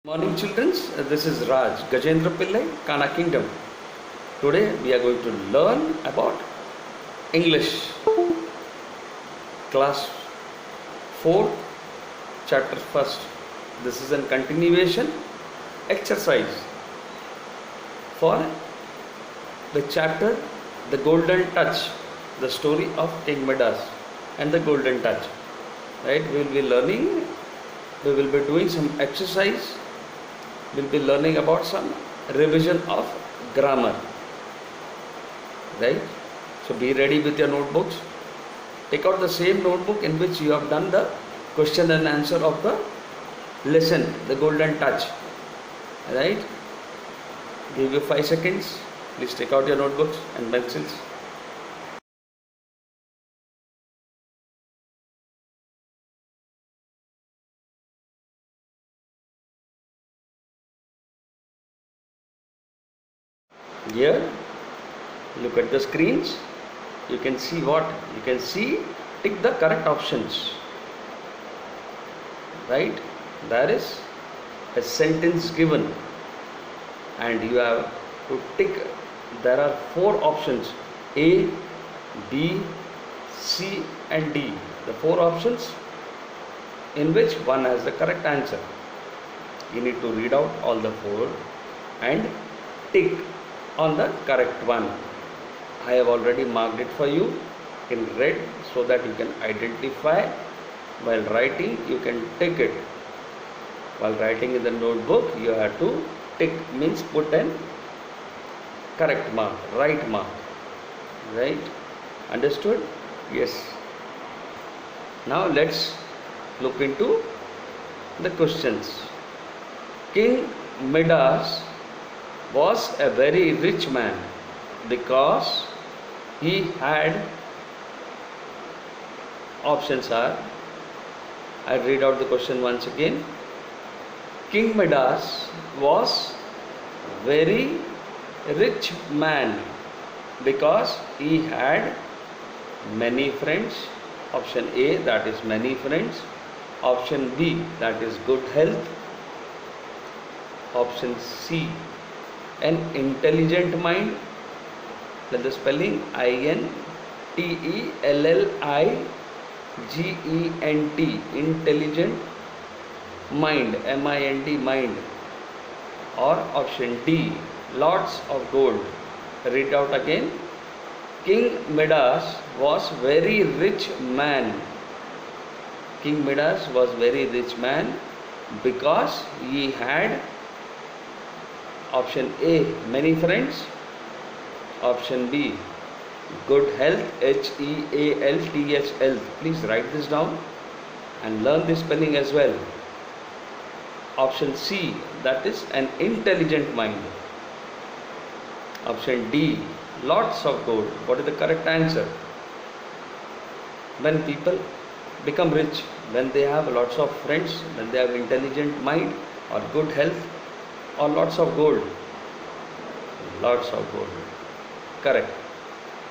Morning children, this is Raj Gajendra Pillai, Kana Kingdom. Today we are going to learn about English. Class 4, chapter 1st. This is a continuation exercise for the chapter The Golden Touch, the story of King Midas and the Golden Touch. Right? We will be learning, we will be doing some exercise. We'll be learning about some revision of grammar, right? So be ready with your notebooks. Take out the same notebook in which you have done the question and answer of the lesson, the Golden Touch, right? Give you 5 seconds. Please take out your notebooks and pencils. Here, look at the screens. You can see what? You can see, tick the correct options. Right? There is a sentence given and you have to tick. There are 4 options: A, B, C and D. The 4 options in which one has the correct answer. You need to read out all the 4 and tick on the correct one. I have already marked it for you in red so that you can identify. While writing, you can tick it. While writing in the notebook, you have to tick, means put an correct mark, right mark. Right? Understood? Yes. Now let's look into the questions. King Midas was a very rich man because he had, options are, I'll read out the question once again. King Midas was very rich man because he had many friends. Option A, that is many friends. Option B, that is good health. Option C, an intelligent mind. Let the spelling INTELLIGENT, intelligent mind, MIND, mind. Or option D, lots of gold. Read out again. King Midas was very rich man. King Midas was very rich man because he had, option A, many friends. Option B, good health, HEALTH, health. Please write this down and learn this spelling as well. Option C, that is an intelligent mind. Option D, lots of gold. What is the correct answer? When people become rich, when they have lots of friends, when they have intelligent mind or good health, or lots of gold? Lots of gold. Correct.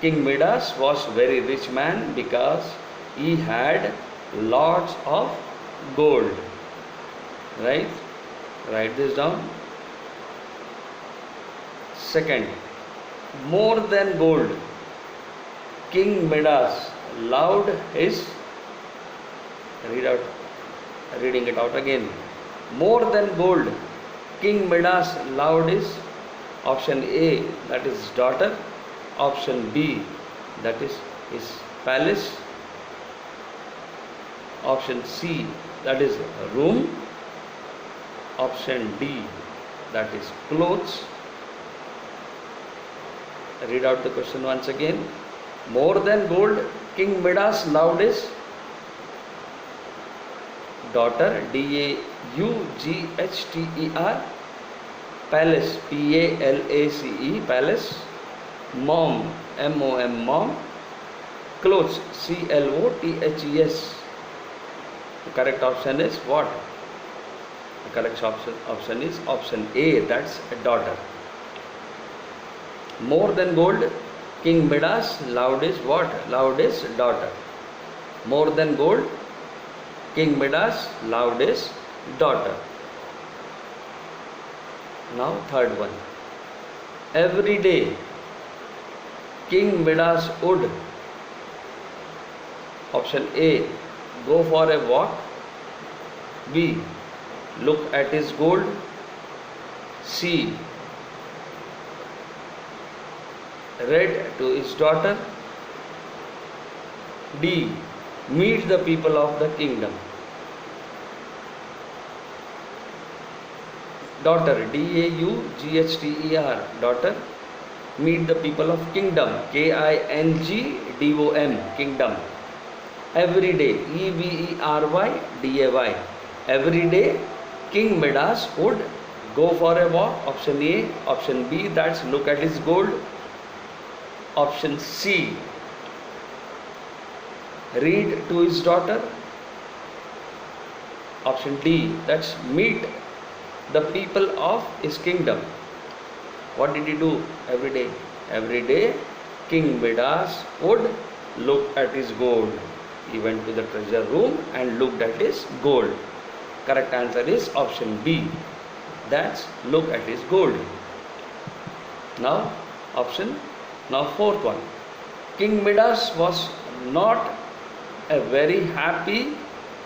King Midas was very rich man because he had lots of gold. Right? Write this down. Second, more than gold. King Midas loved his, reading it out again. More than gold. King Midas loved his, option A, that is daughter. Option B, that is his palace. Option C, that is room. Option D, that is clothes. Read out the question once again. More than gold, King Midas loved his daughter, DAUGHTER, palace, PALACE, palace, mom, MOM, mom, clothes, CLOTHES. The correct option is what? The correct option is option A, that's a daughter. More than gold, King Midas loved his what? Loved his daughter. More than gold, King Midas loved his daughter. Now third one. Every day King Midas would, option A, go for a walk, B, look at his gold, C, read to his daughter, D, meet the people of the kingdom. Daughter, D-A-U-G-H-T-E-R, daughter. Meet the people of kingdom, K-I-N-G-D-O-M, kingdom. Every day, E-V-E-R-Y-D-A-Y. Every day, King Midas would go for a walk, option A. Option B, that's look at his gold. Option C, read to his daughter. Option D, that's meet the people of his kingdom. What did he do every day? Every day, King Midas would look at his gold. He went to the treasure room and looked at his gold. Correct answer is option B. That's look at his gold. Now fourth one. King Midas was not a very happy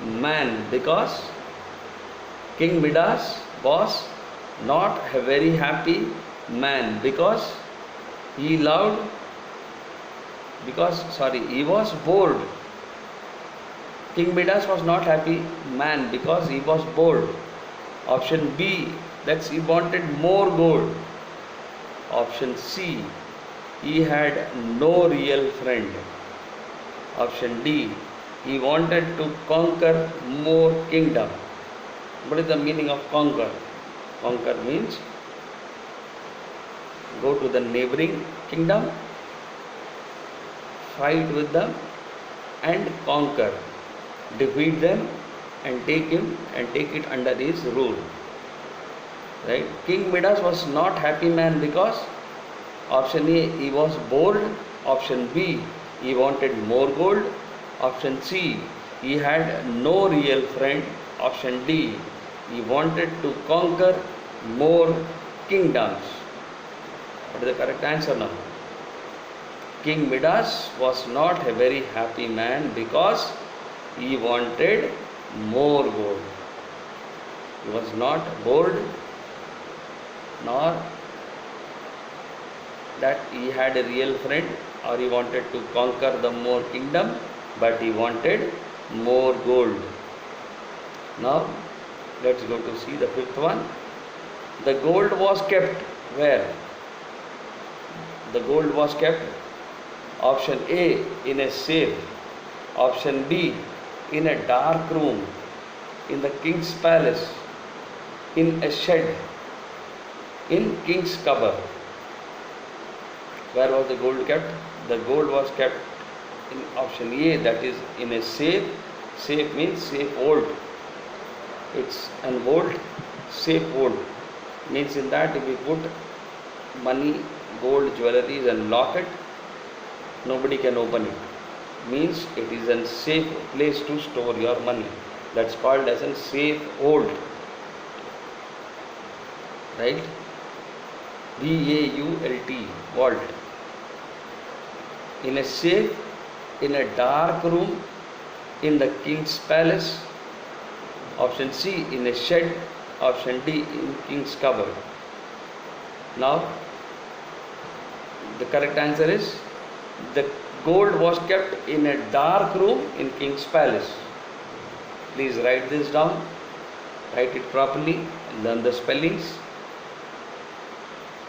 man because King Midas was not a very happy man because he was bored. King Midas was not happy man because he was bored. Option B, that's he wanted more gold. Option C, he had no real friend. Option D, he wanted to conquer more kingdom. What is the meaning of conquer? Conquer means go to the neighboring kingdom, fight with them and conquer, defeat them and take it under his rule. Right? King Midas was not happy man because option A, he was bored. Option B, he wanted more gold. Option C, he had no real friend. Option D, he wanted to conquer more kingdoms. What is the correct answer now? King Midas was not a very happy man because he wanted more gold. He was not bored nor that he had a real friend or he wanted to conquer the more kingdom, but he wanted more gold. Now let's go to see the fifth one. The gold was kept where? The gold was kept, option A, in a safe. Option B, in a dark room in the king's palace, in a shed, in king's cupboard. Where was the gold kept? The gold was kept in option A, that is in a safe. Safe means safe vault. It's an vault, safe vault. Means in that if we put money, gold, jewelries and lock it, nobody can open it. Means it is a safe place to store your money. That's called as a safe vault. Right? V-A-U-L-T, vault. In a safe, in a dark room, in the king's palace. Option C, in a shed. Option D, in king's cupboard. Now, the correct answer is the gold was kept in a dark room in king's palace. Please write this down. Write it properly. Learn the spellings.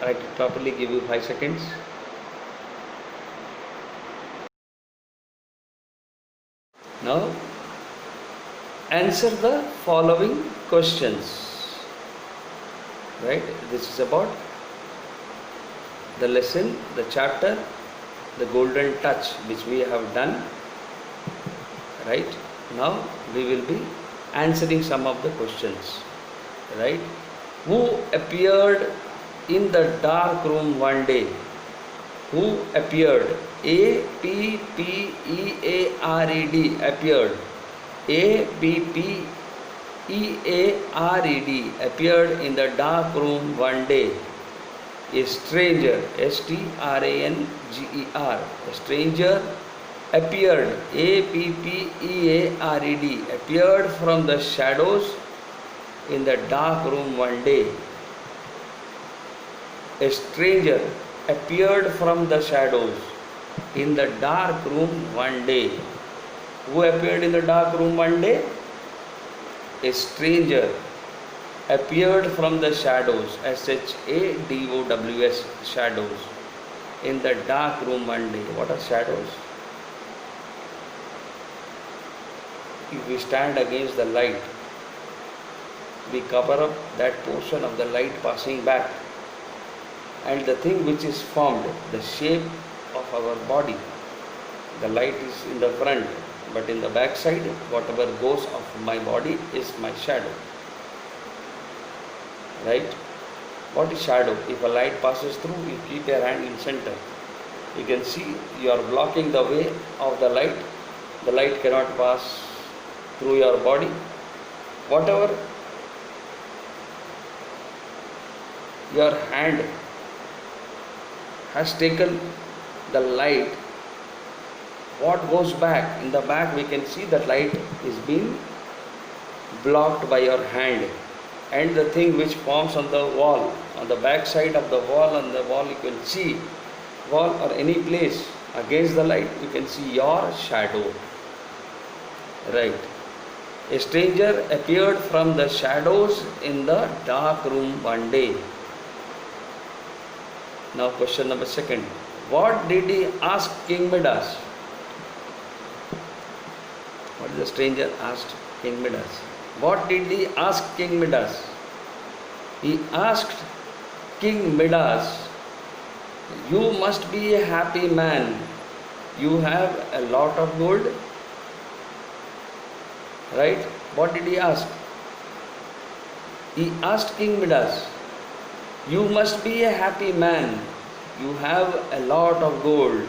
Write it properly. Give you 5 seconds. Now, answer the following questions. Right? This is about the lesson, the chapter, the golden touch, which we have done. Right? Now, we will be answering some of the questions. Right? Who appeared in the dark room one day? Who appeared? A-P-P-E-A-R-E-D, appeared. A-P-P-E-A-R-E-D, E-A-R-E-D, appeared in the dark room one day. A stranger, S-T-R-A-N-G-E-R, a stranger appeared, A-P-P-E-A-R-E-D, appeared from the shadows in the dark room one day. A stranger appeared from the shadows in the dark room one day. Who appeared in the dark room one day? A stranger appeared from the shadows, S-H-A-D-O-W-S, shadows, in the dark room one day. What are shadows? If we stand against the light, we cover up that portion of the light passing back, and the thing which is formed, the shape of our body, the light is in the front, but in the back side, whatever goes of my body is my shadow. Right? What is shadow? If a light passes through, you keep your hand in center. You can see you are blocking the way of the light. The light cannot pass through your body. Whatever your hand has taken the light, what goes back? In the back we can see that light is being blocked by your hand, and the thing which forms on the wall, on the back side of the wall, on the wall you can see, wall or any place against the light, you can see your shadow. Right. A stranger appeared from the shadows in the dark room one day. Now question number second. What did he ask King Midas? What did the stranger asked King Midas? What did he ask King Midas? He asked King Midas, you must be a happy man. You have a lot of gold. Right? What did he ask? He asked King Midas, you must be a happy man. You have a lot of gold.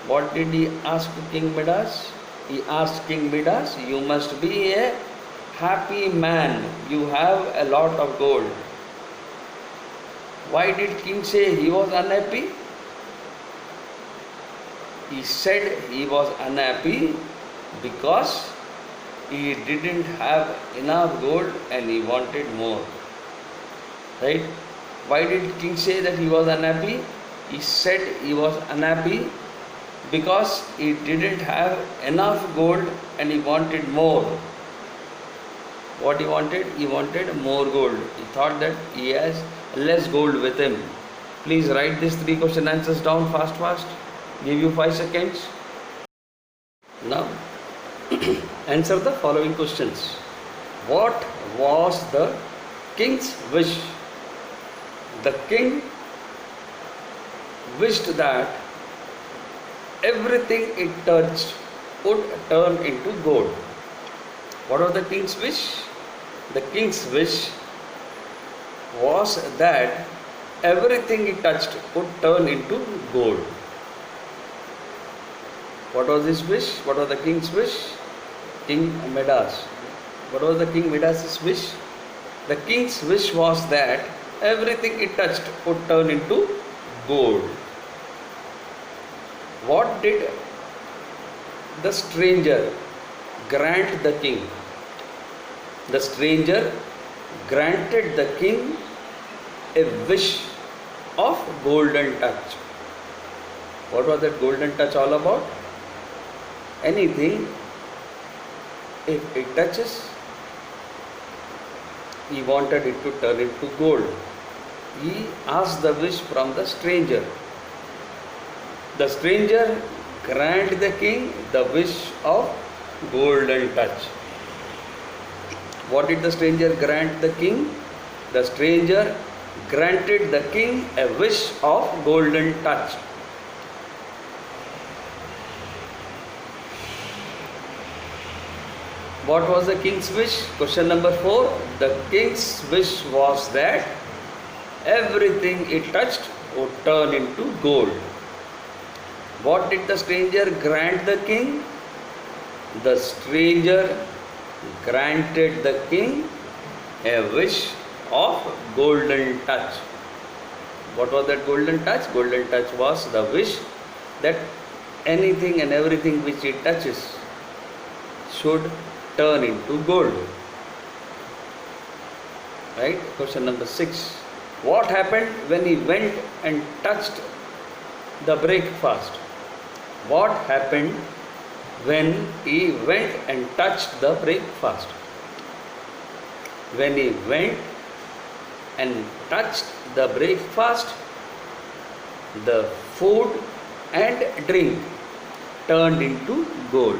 What did he ask King Midas? He asked King Midas, you must be a happy man. You have a lot of gold. Why did king say he was unhappy? He said he was unhappy because he didn't have enough gold and he wanted more. Right? Why did king say that he was unhappy? He said he was unhappy because he didn't have enough gold and he wanted more. What he wanted? He wanted more gold. He thought that he has less gold with him. Please write these 3 question answers down fast. Give you 5 seconds. Now answer the following questions. What was the king's wish? The king wished that everything it touched would turn into gold. What was the king's wish? The king's wish was that everything it touched would turn into gold. What was his wish? What was the king's wish? King Midas. What was the King Midas' wish? The king's wish was that everything it touched would turn into gold. What did the stranger grant the king? The stranger granted the king a wish of golden touch. What was that golden touch all about? Anything, if it touches, he wanted it to turn into gold. He asked the wish from the stranger. The stranger granted the king the wish of golden touch. What did the stranger grant the king? The stranger granted the king a wish of golden touch. What was the king's wish? Question number 4. The king's wish was that everything it touched would turn into gold. What did the stranger grant the king? The stranger granted the king a wish of golden touch. What was that golden touch? Golden touch was the wish that anything and everything which he touches should turn into gold. Right? Question number 6. What happened when he went and touched the breakfast? What happened when he went and touched the breakfast? When he went and touched the breakfast, the food and drink turned into gold.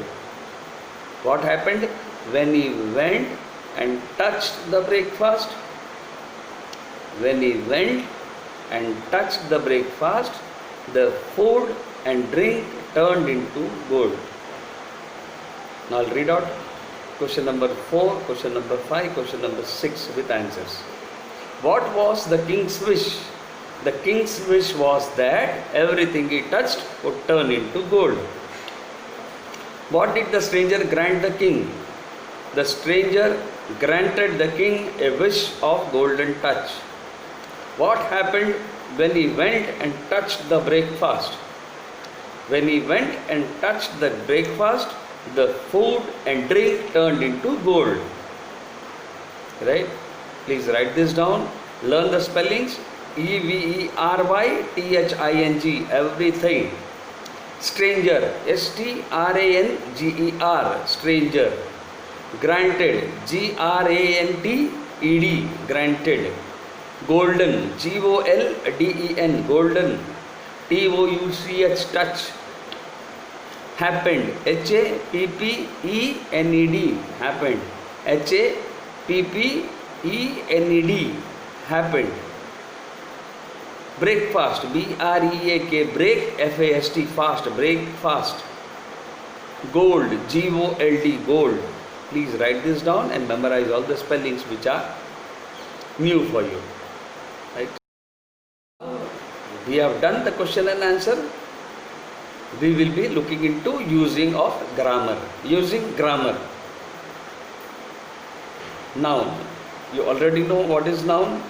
What happened when he went and touched the breakfast? When he went and touched the breakfast, the food and drink turned into gold. Now I'll read out question number 4, question number 5, question number 6 with answers. What was the king's wish? The king's wish was that everything he touched would turn into gold. What did the stranger grant the king? The stranger granted the king a wish of golden touch. What happened when he went and touched the breakfast? When he went and touched the breakfast, the food and drink turned into gold. Right? Please write this down. Learn the spellings. EVERYTHING, everything. Stranger, STRANGER, stranger. Granted, GRANTED, granted. Golden, GOLDEN, golden. TOUCH, touch. Happened, HAPPENED, happened. HAPPENED, happened. Breakfast, BREAK, break, FAST, fast, breakfast. Gold, GOLD, gold. Please write this down and memorize all the spellings which are new for you. Right? We have done the question and answer. We will be looking into using of grammar. Using grammar. Noun. You already know what is noun?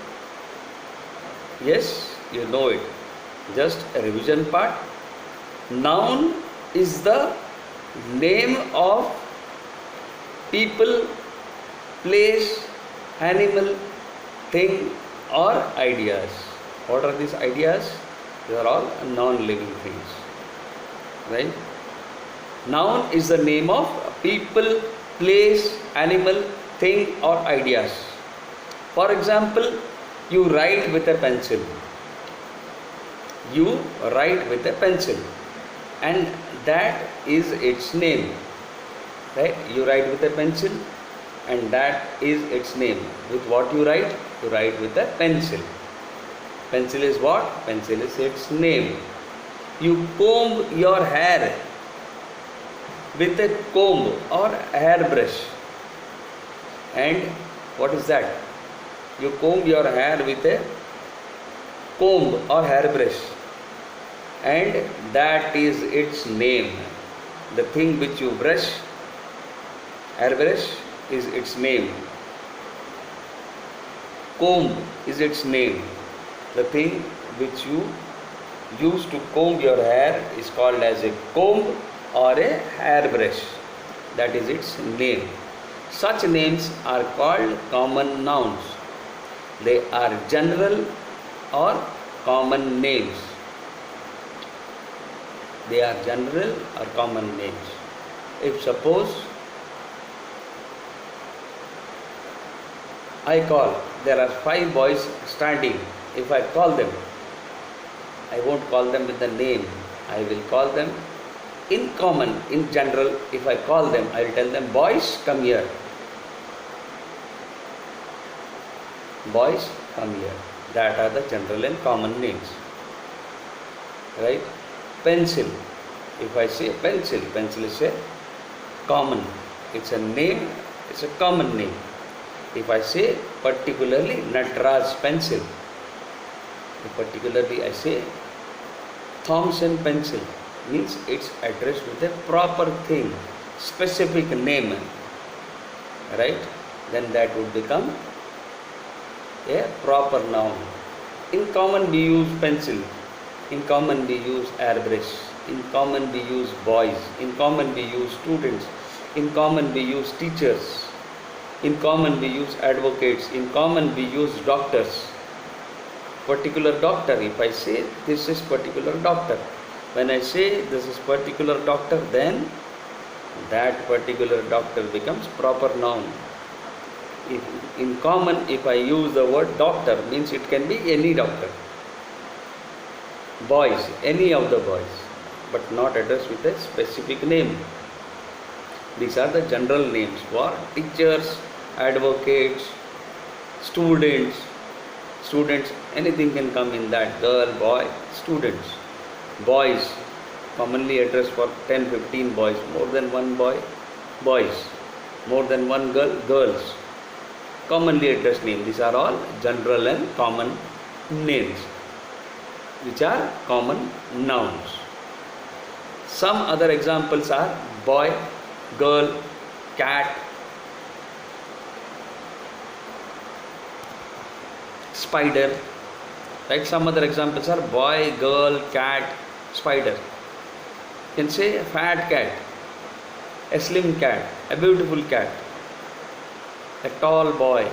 Yes, you know it. Just a revision part. Noun is the name of people, place, animal, thing or ideas. What are these ideas? They are all non-living things. Right? Noun is the name of people, place, animal, thing or ideas. For example, you write with a pencil. You write with a pencil and that is its name. Right? You write with a pencil and that is its name. With what you write? You write with a pencil. Pencil is what? Pencil is its name. You comb your hair with a comb or hairbrush. And what is that? You comb your hair with a comb or hairbrush. And that is its name. The thing which you brush, hairbrush, is its name. Comb is its name. The thing which you use to comb your hair is called as a comb or a hairbrush. That is its name. Such names are called common nouns. They are general or common names. They are general or common names. If suppose I call, there are 5 boys standing. If I call them, I won't call them with the name. I will call them in common, in general. If I call them, I will tell them, boys, come here. Boys, come here. That are the general and common names. Right? Pencil. If I say pencil, pencil is a common. It's a name, it's a common name. If I say particularly Nataraj pencil, if particularly I say Thomson pencil, means it's addressed with a proper thing, specific name. right? Then that would become a proper noun. In common we use pencil, in common we use airbrush, in common we use boys, in common we use students, in common we use teachers, in common we use advocates, in common we use doctors. Particular doctor, if I say this is particular doctor, when I say this is particular doctor, then that particular doctor becomes proper noun. In common, if I use the word doctor, means it can be any doctor. Boys, any of the boys, but not addressed with a specific name. These are the general names for teachers, advocates, students. Students, anything can come in that. Girl, boy, students. Boys, commonly addressed for 10, 15 boys. More than one boy, boys. More than one girl, girls. Commonly addressed name. These are all general and common names, which are common nouns. Some other examples are boy, girl, cat, spider, right? Some other examples are boy, girl, cat, spider. You can say a fat cat, a slim cat, a beautiful cat, a tall boy,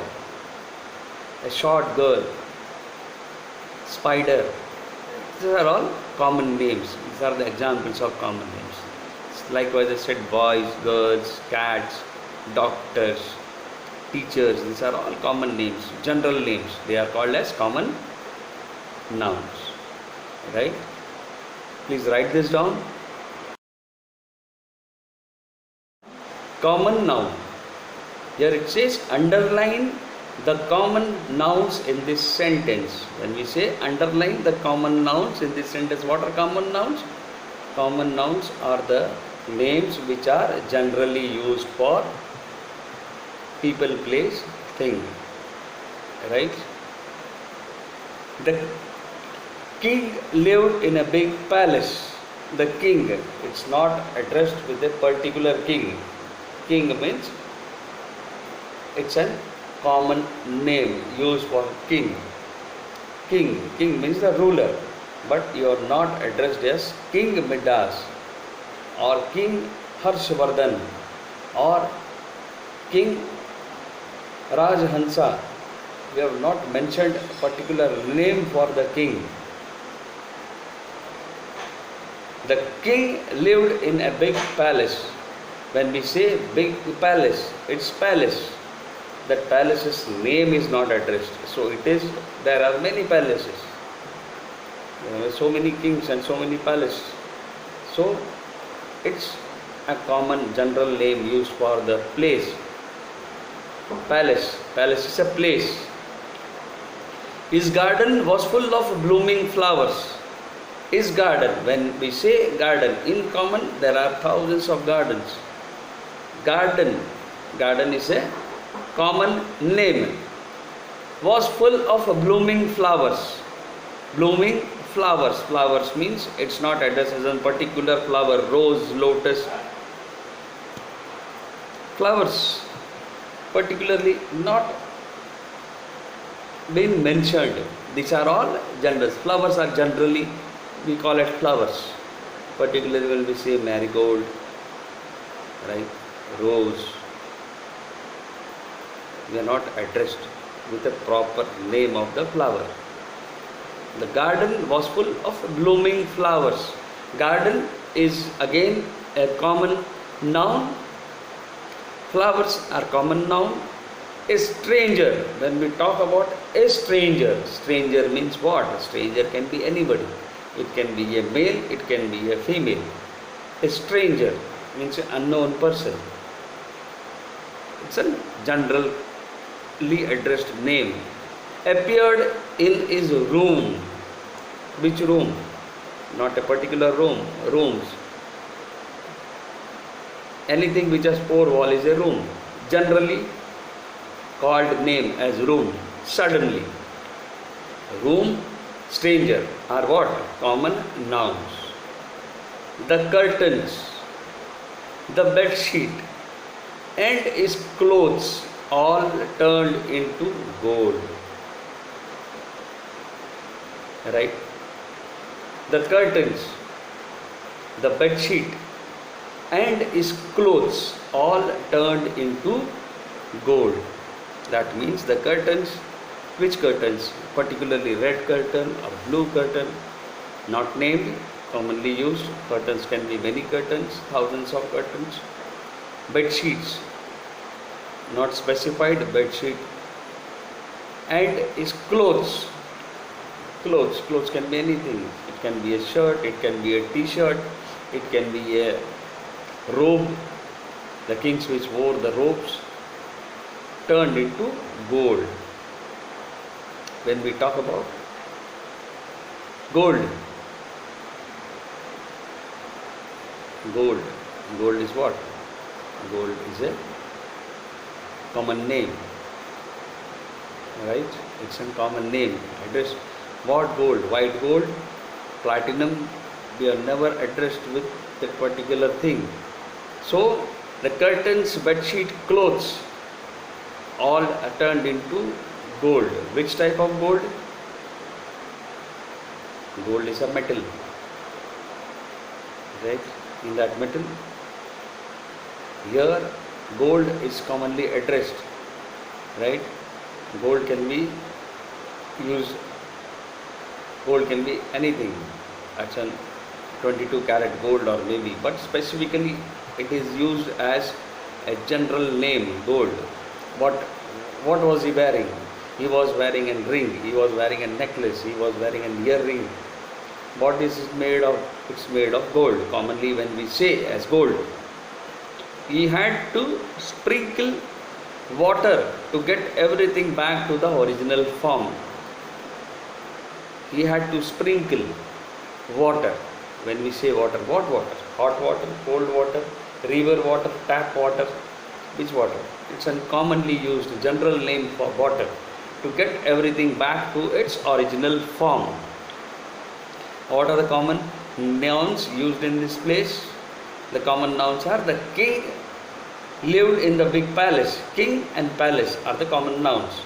a short girl, spider. These are all common names. These are the examples of common names. Likewise, I said boys, girls, cats, doctors, teachers. These are all common names, general names. They are called as common nouns, right? Please write this down. Common noun. Here it says underline the common nouns in this sentence. When we say underline the common nouns in this sentence, what are common nouns? Common nouns are the names which are generally used for people, place, thing, right? The king lived in a big palace. The king, it's not addressed with a particular king. King means it's a common name used for king. King means the ruler, but you are not addressed as King Midas or King Harshvardhan or King Rajhansa. We have not mentioned a particular name for the king. The king lived in a big palace. When we say big palace, it's palace. That palace's name is not addressed. So it is, there are many palaces. There are so many kings and so many palaces. So it's a common general name used for the place. Palace is a place. His garden was full of blooming flowers. His garden, when we say garden, in common there are thousands of gardens. Garden is a common name. Was full of blooming flowers. Blooming flowers. Flowers means it's not addressed as a particular flower, rose, lotus. Flowers particularly not been mentioned. These are all genders. Flowers are generally, we call it flowers. Particularly when we say marigold, right, rose, we are not addressed with a proper name of the flower. The garden was full of blooming flowers. Garden is again a common noun. Flowers are common noun. A stranger, when we talk about a stranger, stranger means what? A stranger can be anybody. It can be a male, it can be a female. A stranger means an unknown person. It's a generally addressed name. Appeared in his room. Which room? Not a particular room. Rooms. Anything which has four walls is a room. Generally called name as room. Suddenly. Room, stranger are what? Common nouns. The curtains, the bed sheet, and his clothes all turned into gold. Right? The curtains, the bed sheet, and his clothes all turned into gold. That means the curtains, which curtains? Particularly red curtain or blue curtain, not named, commonly used. Curtains can be many curtains, thousands of curtains. Bed sheets, not specified, bed sheet. And his clothes. Clothes can be anything. It can be a shirt, it can be a t-shirt, it can be a robe. The kings which wore the robes turned into gold. When we talk about gold, gold is what? Gold is a common name, right? It's a common name. Address what gold? White gold, platinum. We are never addressed with that particular thing. So the curtains, bedsheet, clothes all are turned into gold. Which type of gold? Gold is a metal, right? In that metal, here gold is commonly addressed, right? Gold can be used, gold can be anything. That's a 22 karat gold or maybe, but specifically it is used as a general name, gold. What was he wearing? He was wearing a ring, he was wearing a necklace, he was wearing an earring. What is it made of? It's made of gold. Commonly when we say as gold, he had to sprinkle water to get everything back to the original form. He had to sprinkle water. When we say water, what water? Hot water, cold water, river water, tap water. Which water? It's a commonly used general name for water to get everything back to its original form. What are the common nouns used in this place? The common nouns are the king lived in the big palace. King and palace are the common nouns.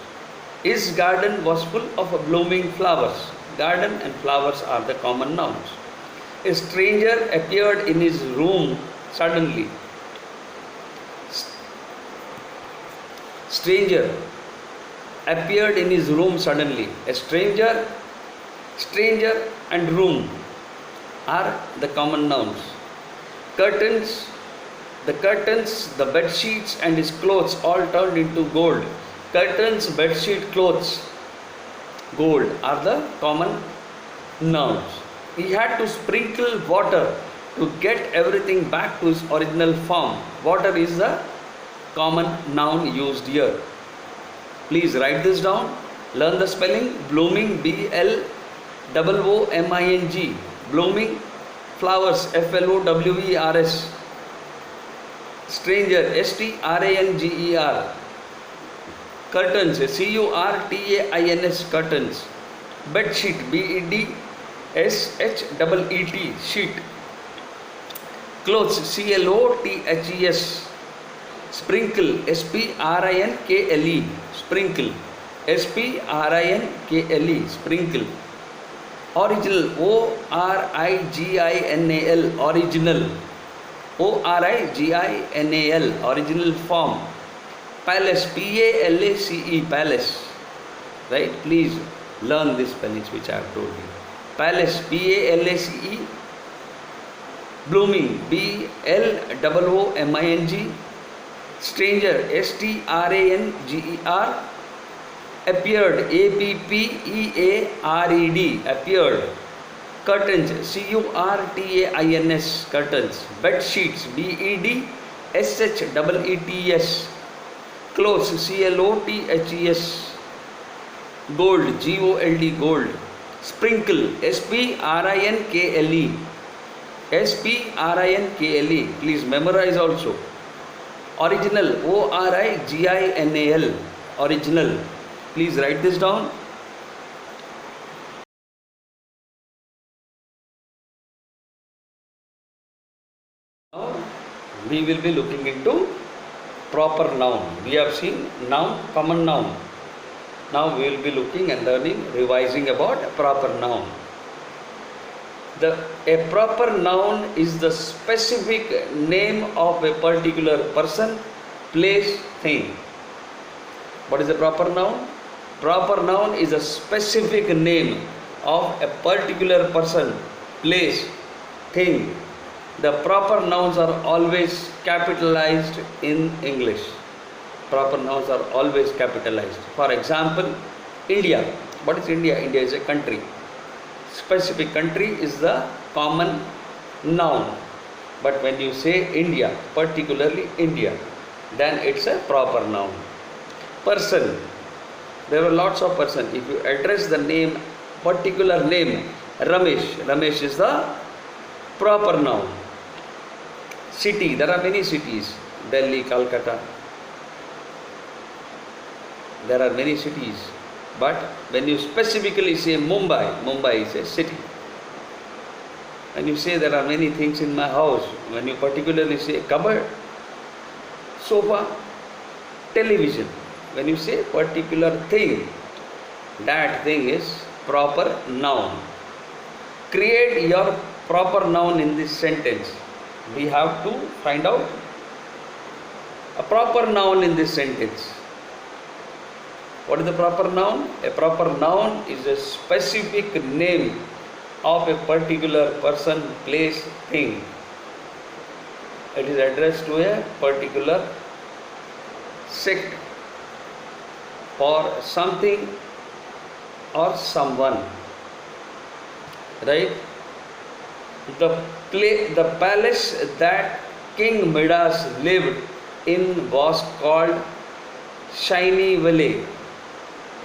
His garden was full of blooming flowers. Garden and flowers are the common nouns. A stranger appeared in his room suddenly. Stranger appeared in his room suddenly. A stranger and room are the common nouns. Curtains, the bed sheets and his clothes all turned into gold. Curtains, bed sheet, clothes, gold are the common nouns. He had to sprinkle water to get everything back to its original form. Water is the common noun used here. Please write this down. Learn the spelling. Blooming, BLOOMING. Blooming. Flowers, FLOWERS. Stranger, STRANGER. Curtains, CURTAINS. Curtains. Bed sheet, BEDSHEET. Sheet. Clothes, CLOTHES. Sprinkle, SPRINKLE. Sprinkle, SPRINKLE. Sprinkle. Original, ORIGINAL. Original, ORIGINAL. Original form. Palace, PALACE. Palace. Right? Please learn these spellings which I have told you. Palace, PALACE. Blooming, BLOOMING. Stranger, STRANGER. Appeared, APPEARED. Appeared. Curtains, CURTAINS. Curtains. Bed sheets, BEDSHEETS. Clothes, CLOTHES. Gold, GOLD. Gold. Sprinkle, SPRINKLE. SPRINKLE. Please memorize also. Original, ORIGINAL. Original. Please write this down. Now we will be looking into proper noun. We have seen noun, common noun. Now we will be looking and learning, revising about a proper noun. A proper noun is the specific name of a particular person, place, thing. What is a proper noun? Proper noun is a specific name of a particular person, place, thing. The proper nouns are always capitalized in English. Proper nouns are always capitalized. For example, India. What is India? India is a country. Specific country is the common noun. But when you say India, particularly India, then it's a proper noun. Person. There are lots of person. If you address the name, particular name, Ramesh. Ramesh is the proper noun. City. There are many cities. Delhi, Calcutta. There are many cities. But when you specifically say Mumbai, Mumbai is a city. When you say there are many things in my house, when you particularly say cupboard, sofa, television, when you say particular thing, that thing is proper noun. Create your proper noun in this sentence. We have to find out a proper noun in this sentence. What is the proper noun? A proper noun is a specific name of a particular person, place, thing. It is addressed to a particular sect or something or someone. Right? The palace that King Midas lived in was called Shiny Valley.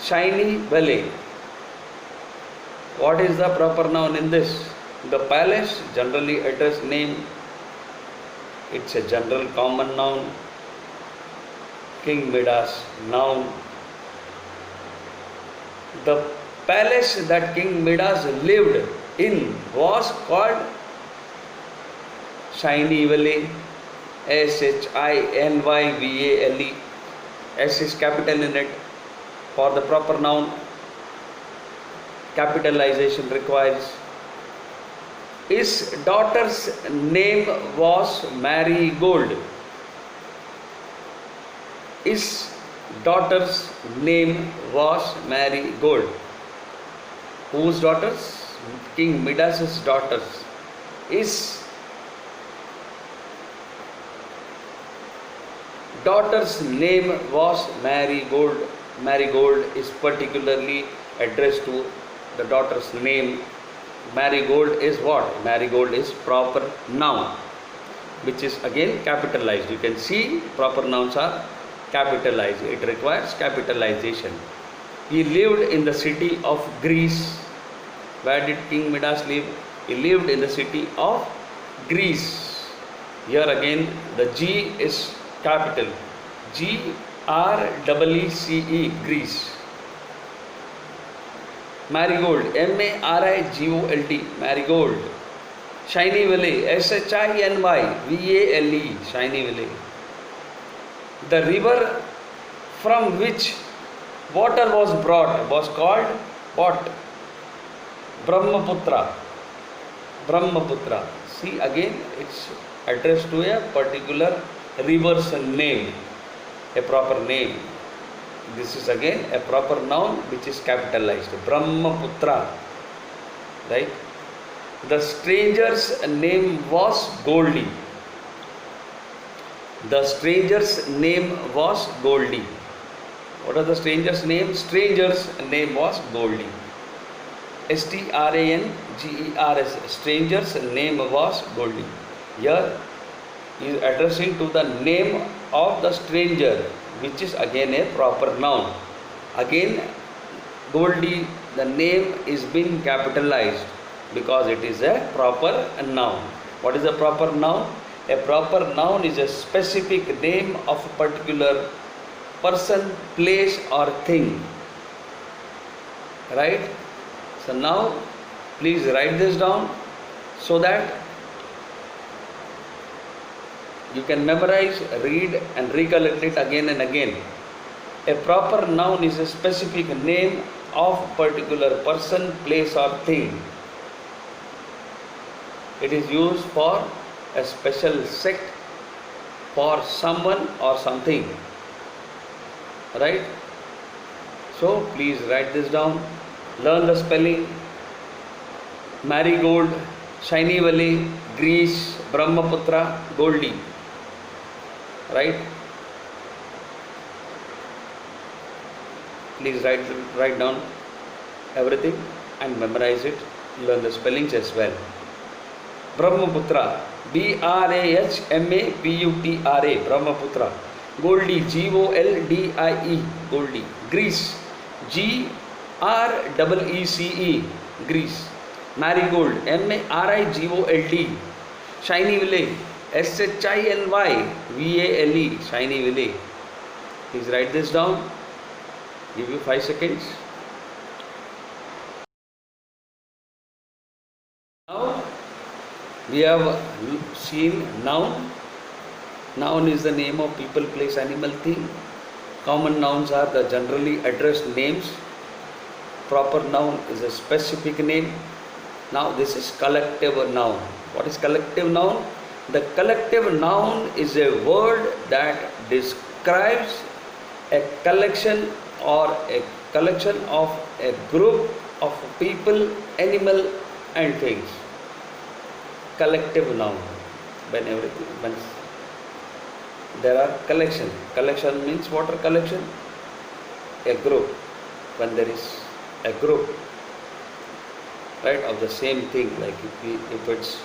Shiny Valley. What is the proper noun in this? The palace, generally address name. It's a general common noun. King Midas, noun. The palace that King Midas lived in was called Shiny Valley. Shinyvale. S is capital in it. For the proper noun, capitalization requires. His daughter's name was Marigold. His daughter's name was Marigold. Whose daughters? King Midas's daughters. His daughter's name was Marigold. Marigold is particularly addressed to the daughter's name. Marigold is what? Marigold is proper noun, which is again capitalized. You can see proper nouns are capitalized. It requires capitalization. He lived in the city of Greece. Where did King Midas live? He lived in the city of Greece. Here again the G is capital. Greece. Greece. Marigold. Marigold. Marigold. Shiny Valley. Shinyvale. Shiny Valley. The river from which water was brought was called what? Brahmaputra. Brahmaputra. See again, it's addressed to a particular river's name, a proper name. This is again a proper noun which is capitalized. Brahmaputra. Right? The stranger's name was Goldie. The stranger's name was Goldie. What are the stranger's name? Stranger's name was Goldie. Strangers. Stranger's name was Goldie. Here he is addressing to the name of the stranger, which is again a proper noun. Again, Goldie, the name is being capitalized because it is a proper noun. What is a proper noun? A proper noun is a specific name of a particular person, place or thing. Right? So now please write this down so that You can memorize, read and recollect it again and again. A proper noun is a specific name of particular person, place or thing. It is used for a special sect, for someone or something. Right? So please write this down. Learn the spelling. Marigold, Shiny Valley, Greece, Brahmaputra, Goldie. Right? Please write down everything and memorize it. Learn the spellings as well. Brahmaputra, Brahmaputra, Brahmaputra. Goldie, Goldie, Goldie. Greece, Greece, Greece. Marigold, Marigold. Shiny Valley, Shinyvale, Shiny Valley. Please write this down. Give you 5 seconds. Now we have seen noun. Noun is the name of people, place, animal, thing. Common nouns are the generally addressed names. Proper noun is a specific name. Now this is collective noun. What is collective noun? The collective noun is a word that describes a collection or a collection of a group of people, animal and things. Collective noun. When there are collection. Collection means what are collection? A group. When there is a group, right, of the same thing, like if it's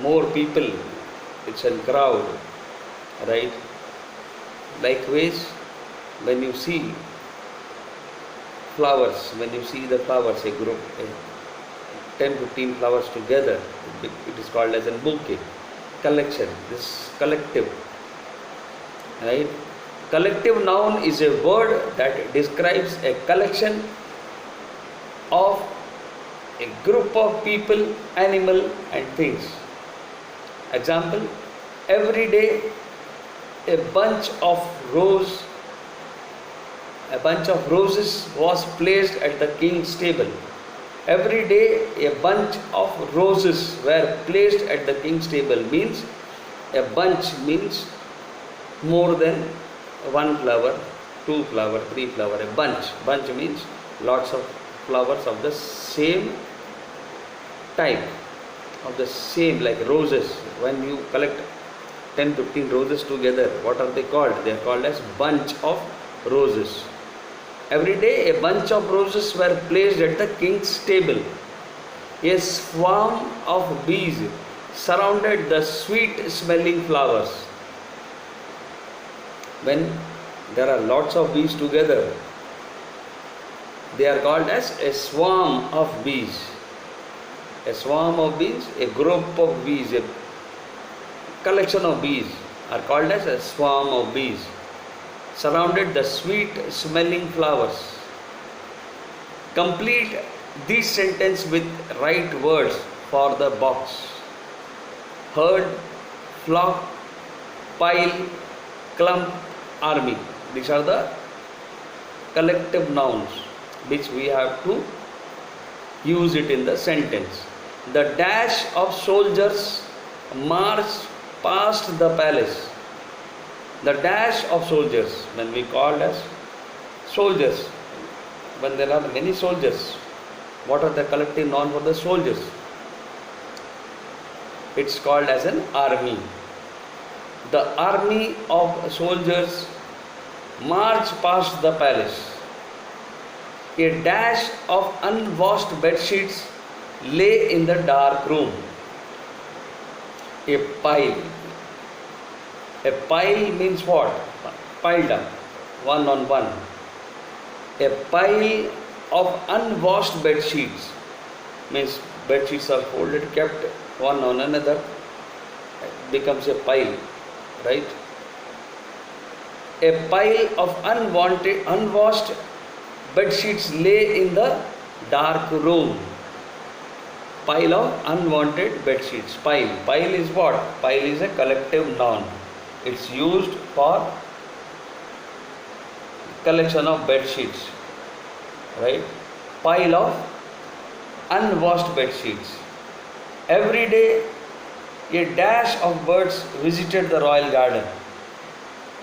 more people, it's a crowd, right? Likewise, when you see flowers, when you see the flowers, a group, 10-15 flowers together, it is called as a bouquet. Collection, this collective, right? Collective noun is a word that describes a collection of a group of people, animal and things. Example, every day a bunch of roses was placed at the king's table. Every day a bunch of roses were placed at the king's table means a bunch means more than one flower, two flower, three flower. A bunch means lots of flowers of the same type, of the same, like roses. When you collect 10-15 roses together, what are they called? They are called as bunch of roses. Every day a bunch of roses were placed at the king's table. A swarm of bees surrounded the sweet smelling flowers. When there are lots of bees together, they are called as a swarm of bees. A swarm of bees, a group of bees, a collection of bees are called as a swarm of bees. Surrounded the sweet smelling flowers. Complete this sentence with right words for the box. Herd, flock, pile, clump, army. These are the collective nouns which we have to use it in the sentence. The dash of soldiers marched past the palace. The dash of soldiers, when we call as soldiers, when there are many soldiers, what are the collective noun for the soldiers? It's called as an army. The army of soldiers marched past the palace. A dash of unwashed bed sheets lay in the dark room. A pile. A pile means what? Piled up, one on one. A pile of unwashed bed sheets means bed sheets are folded, kept one on another, becomes a pile, right? A pile of unwashed bed sheets lay in the dark room. pile of unwanted bed sheets. Pile is what? Pile is a collective noun. It's used for collection of bed sheets, right? Pile of unwashed bed sheets. Every day a dash of birds visited the royal garden.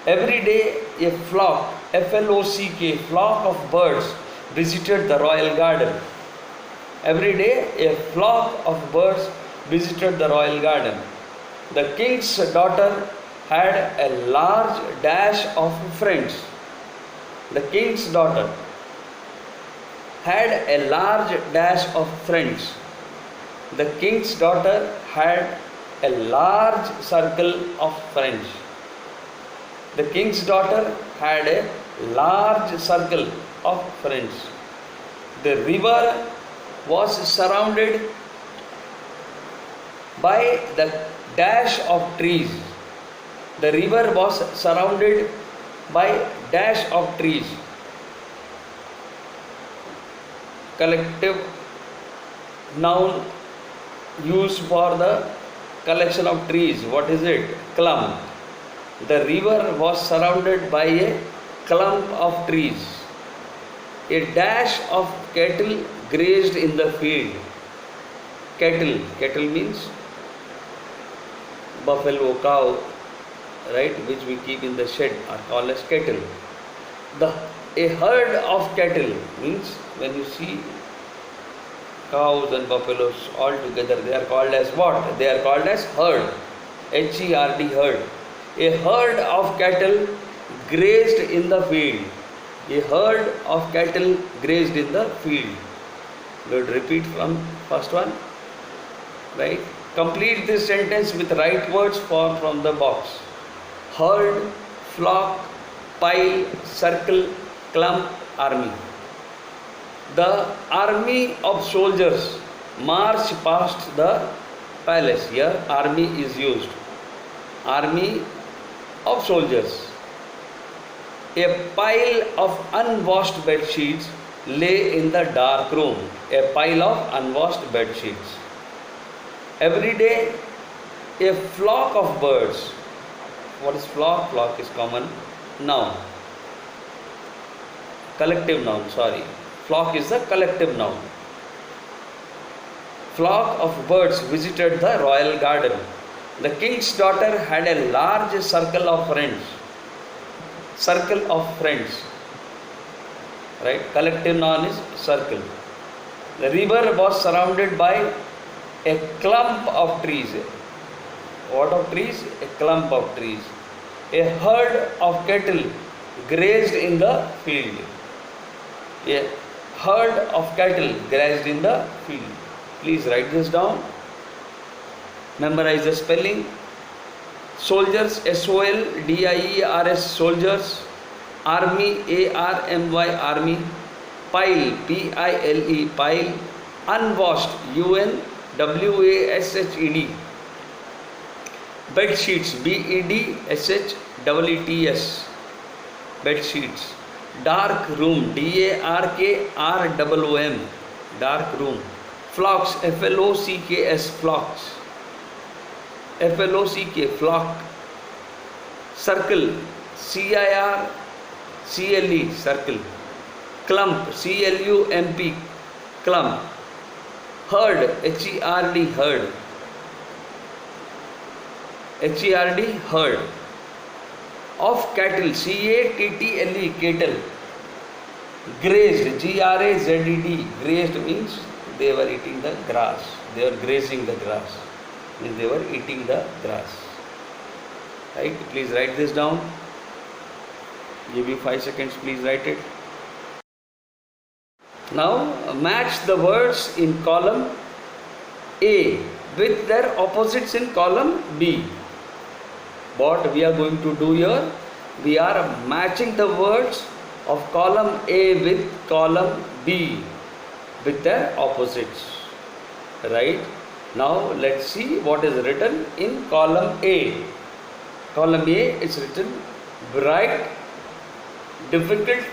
Every day a flock, F-L-O-C-K, flock of birds visited the royal garden. Every day a flock of birds visited the royal garden. The king's daughter had a large dash of friends. The king's daughter had a large dash of friends. The king's daughter had a large circle of friends. The king's daughter had a large circle of friends. The river was surrounded by the dash of trees. The river was surrounded by dash of trees. Collective noun used for the collection of trees. What is it? Clump. The river was surrounded by a clump of trees. A dash of cattle grazed in the field. Cattle means buffalo, cow, right, which we keep in the shed are called as cattle. A herd of cattle means when you see cows and buffaloes all together, they are called as what? They are called as herd. H-E-R-D, herd. A herd of cattle grazed in the field. A herd of cattle grazed in the field. We'll repeat from first one, right? Complete this sentence with right words formed from the box. Herd, flock, pile, circle, clump, army. The army of soldiers marched past the palace. Here army is used. Army of soldiers. A pile of unwashed bed sheets lay in the dark room. A pile of unwashed bed sheets. Every day a flock of birds. What is flock? Flock is common noun. Collective noun, sorry. Flock is the collective noun. Flock of birds visited the royal garden. The king's daughter had a large circle of friends. Circle of friends. Right? Collective noun is circle. The river was surrounded by a clump of trees. What of trees? A clump of trees. A herd of cattle grazed in the field. A herd of cattle grazed in the field. Please write this down. Memorize the spelling. Soldiers, S-O-L-D-I-E-R-S, soldiers. Army, A-R-M-Y, army. Pile, P-I-L-E, pile. Unwashed, U-N-W-A-S-H-E-D. Bed sheets, B-E-D-S-H-E-E-T-S. Bed sheets. Dark room, D-A-R-K-R-O-O-M. Dark room. Flocks, F-L-O-C-K-S, flocks. F-L-O-C-K, flock. Circle, C-I-R-C-L-E, circle. Clump, C-L-U-M-P, clump. Herd, H-E-R-D, herd. H-E-R-D, herd. Of cattle, C-A-T-T-L-E, cattle. Grazed, G-R-A-Z-E-D, grazed means they were eating the grass. They were grazing the grass. Means they were eating the grass. Right? Please write this down. Give you 5 seconds, please write it. Now match the words in column A with their opposites in column B. What we are going to do here? We are matching the words of column A with column B with their opposites. Right? Now let's see what is written in column A. Column A is written bright, difficult,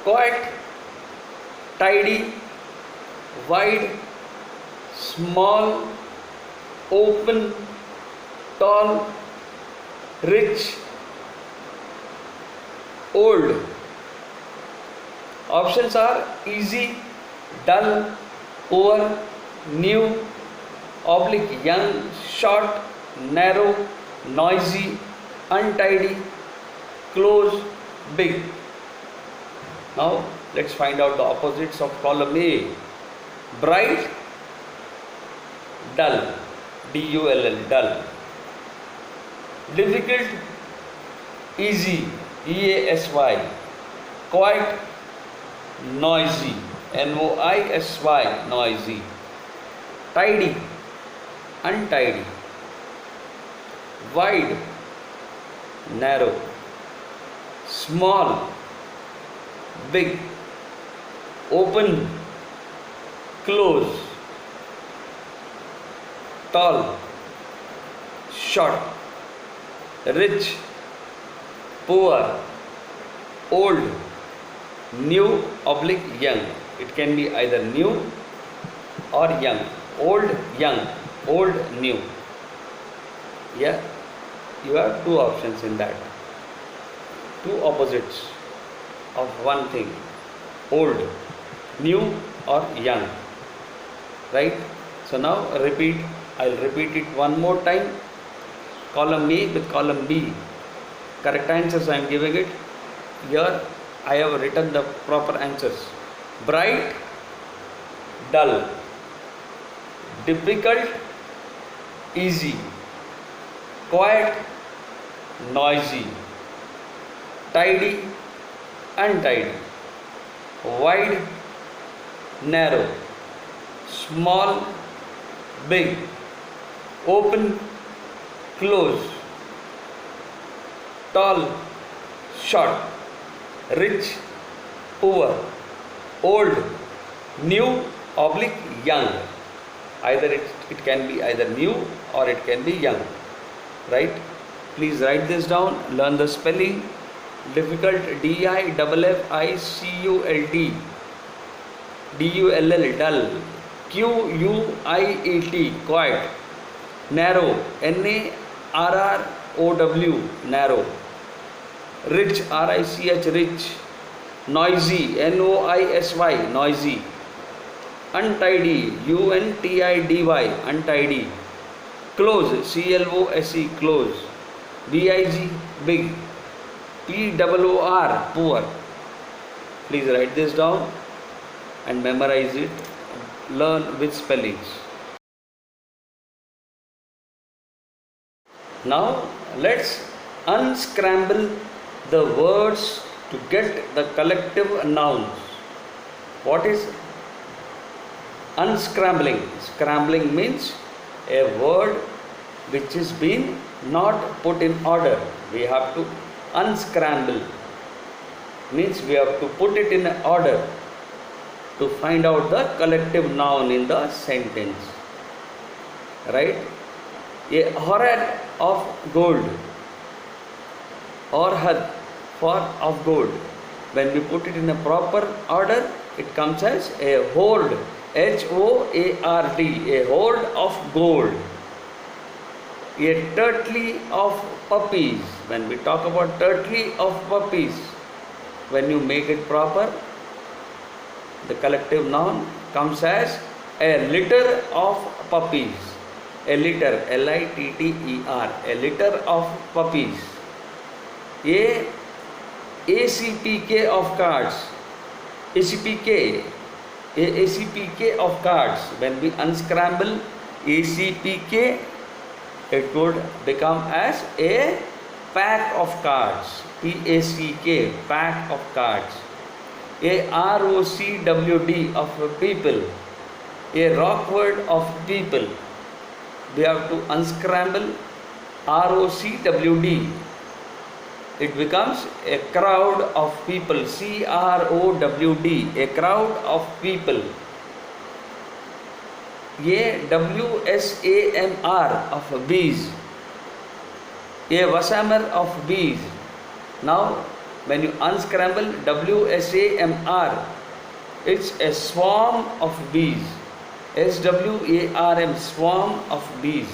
quiet, tidy, wide, small, open, tall, rich, old. Options are easy, dull, poor, new, oblique, young, short, narrow, noisy, untidy, close, big. Now let's find out the opposites of column A. Bright, dull, D-U-L-L, dull. Difficult, easy, E-A-S-Y. Quiet, noisy, N-O-I-S-Y, noisy. Tidy, untidy. Wide, narrow. Small, big. Open, close. Tall, short. Rich, poor. Old, new, oblique, young. It can be either new or young. Old, young. Old, new. Yeah, you have two options in that. Two opposites of one thing. Old, new or young. Right? So now repeat. I'll repeat it one more time. Column A with column B. Correct answers I am giving it. Here I have written the proper answers. Bright, dull. Difficult, easy. Quiet, noisy. Tidy, untidy. Wide, narrow. Small, big. Open, close. Tall, short. Rich, poor. Old, new, oblique, young. Either it can be either new or it can be young. Right? Please write this down. Learn the spelling. Difficult, D-I-F-F-I-C-U-L-T. D-U-L-L, dull. Q-U-I-E-T, quiet. Narrow, N-A-R-R-O-W, narrow. Rich, R-I-C-H, rich. Noisy, N-O-I-S-Y, noisy. Untidy, U-N-T-I-D-Y, untidy. Close, C-L-O-S-E, close. B-I-G, big. P-O-O-R, poor. Please write this down and memorize it. Learn with spellings. Now let's unscramble the words to get the collective nouns. What is unscrambling? Scrambling means a word which is been not put in order. We have to unscramble. Means we have to put it in order to find out the collective noun in the sentence. Right? A horad of gold. Orhad, for of gold. When we put it in a proper order, it comes as a hoard. H-O-A-R-D, a hoard of gold. A turtley of puppies. When we talk about turtley of puppies, when you make it proper, the collective noun comes as a litter of puppies. A litter, L-I-T-T-E-R, a litter of puppies. A ACPK of cards. ACPK, a ACPK of cards. When we unscramble ACPK, it would become as a pack of cards. P-A-C-K, pack of cards. A R-O-C-W-D of people. A Rockwood of people. We have to unscramble R-O-C-W-D. It becomes a crowd of people. C-R-O-W-D, a crowd of people. A W-S-A-M-R of bees. A wassamer of bees. Now, when you unscramble W-S-A-M-R, it's a swarm of bees. SWARM, swarm of bees.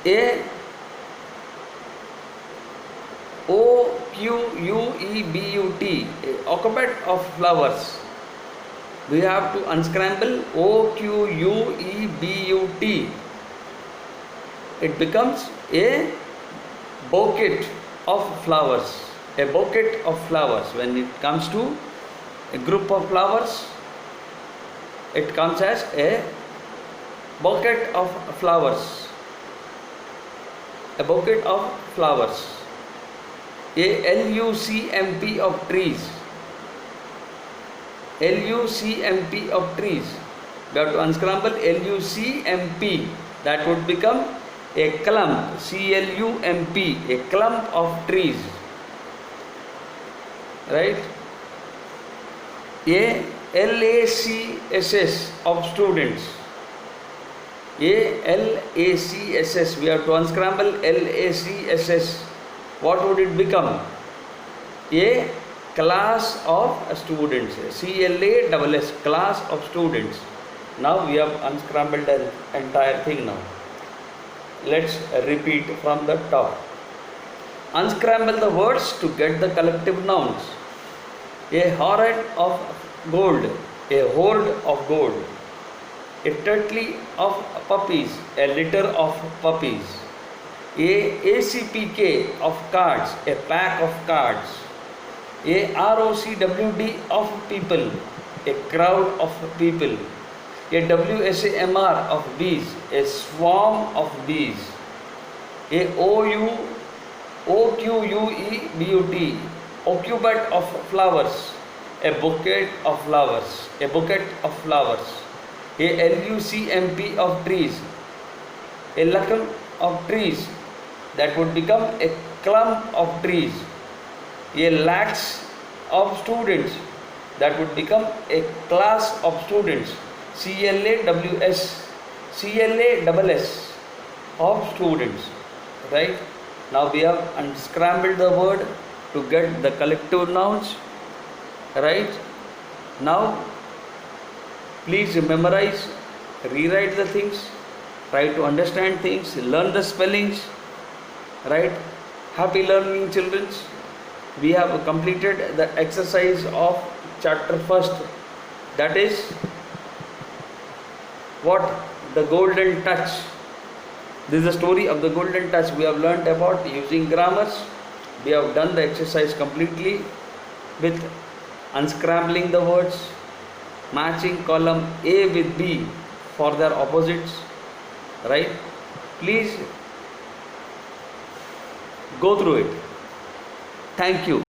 A OQUEBUT, alphabet of flowers. We have to unscramble OQUEBUT. It becomes a bouquet of flowers. A bouquet of flowers. When it comes to a group of flowers, it comes as a bouquet of flowers. A bouquet of flowers. A LUCMP of trees. LUCMP of trees. We have to unscramble LUCMP. That would become a clump. CLUMP. A clump of trees. Right? A LACSS of students. ALACSS. We have to unscramble LACSS. What would it become? A class of students. CLASS, class of students. Now we have unscrambled the entire thing now. Let's repeat from the top. Unscramble the words to get the collective nouns. A hornet of gold. A horde of gold. A turtle of puppies. A litter of puppies. ACPK of cards. A pack of cards. A ROCWD of people. A crowd of people. A WSAMR of bees. A swarm of bees. A OQUEBUT. Occupant of flowers. A bouquet of flowers. A bouquet of flowers. A LUCMP of trees. A clump of trees. That would become a clump of trees. A lax of students. That would become a class of students. CLASS of students. Right? Now we have unscrambled the word to get the collective nouns. Right? Now please memorize, rewrite the things, try to understand things, learn the spellings. Right? Happy learning, children. We have completed the exercise of chapter first. That is what? The golden touch. This is the story of the golden touch. We have learnt about using grammars. We have done the exercise completely with unscrambling the words, matching column A with B for their opposites. Right? Please go through it. Thank you.